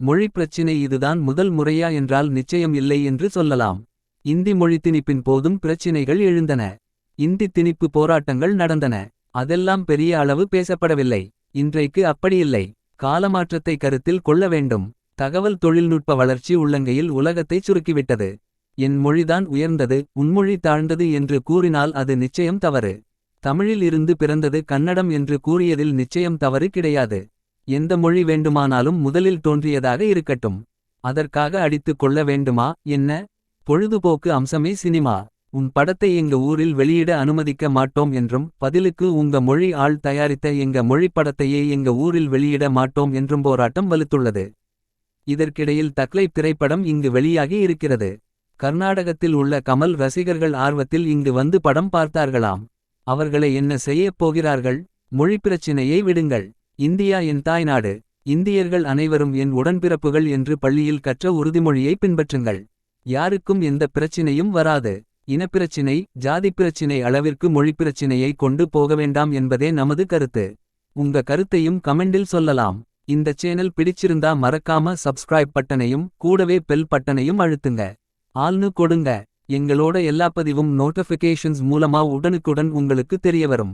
மொழி பிரச்சினை இதுதான் முதல் முறையா என்றால் நிச்சயம் இல்லை என்று சொல்லலாம். இந்தி மொழி திணிப்பின் போதும் பிரச்சினைகள் எழுந்தன. இந்தி திணிப்பு போராட்டங்கள் நடந்தன. அதெல்லாம் பெரிய அளவு பேசப்படவில்லை. இன்றைக்கு அப்படியில்லை. காலமாற்றத்தை கருத்தில் கொள்ள வேண்டும். தகவல் தொழில்நுட்ப வளர்ச்சி உள்ளங்கையில் உலகத்தை சுருக்கிவிட்டது. என் மொழிதான் உயர்ந்தது உன்மொழி தாழ்ந்தது என்று கூறினால் அது நிச்சயம் தவறு. தமிழில் இருந்து பிறந்தது கன்னடம் என்று கூறியதில் நிச்சயம் தவறு கிடையாது. எந்த மொழி வேண்டுமானாலும் முதலில் தோன்றியதாக இருக்கட்டும். அதற்காக அடித்துக் கொள்ள வேண்டுமா என்ன? பொழுதுபோக்கு அம்சமே சினிமா. உன் படத்தை எங்க ஊரில் வெளியிட அனுமதிக்க மாட்டோம் என்றும் பதிலுக்கு உங்க மொழி ஆள் தயாரித்த எங்க மொழி படத்தையே எங்க ஊரில் வெளியிட மாட்டோம் என்றும் போராட்டம் வலுத்துள்ளது. இதற்கிடையில் தக்லை திரைப்படம் இங்கு வெளியாகி இருக்கிறது. கர்நாடகத்தில் உள்ள கமல் ரசிகர்கள் ஆர்வத்தில் இங்கு வந்து படம் பார்த்தார்களாம். அவர்களை என்ன செய்யப் போகிறார்கள்? மொழிப்பிரச்சினையை விடுங்கள். இந்தியா என் தாய்நாடு. இந்தியர்கள் அனைவரும் என் உடன்பிறப்புகள் என்று பள்ளியில் கற்ற உறுதிமொழியை பின்பற்றுங்கள். யாருக்கும் எந்த பிரச்சினையும் வராது. இனப்பிரச்சினை ஜாதிப்பிரச்சினை அளவிற்கு மொழிப்பிரச்சினையை கொண்டு போக வேண்டாம் என்பதே நமது கருத்து. உங்க கருத்தையும் கமெண்டில் சொல்லலாம். இந்த சேனல் பிடிச்சிருந்தா மறக்காம சப்ஸ்கிரைப் பட்டனையும் கூடவே பெல் பட்டனையும் அழுத்துங்க. ஆல்னு கொடுங்க. எங்களோட எல்லா பதிவும் நோட்டிஃபிகேஷன்ஸ் மூலமா உடனுக்குடன் உங்களுக்கு தெரியவரும்.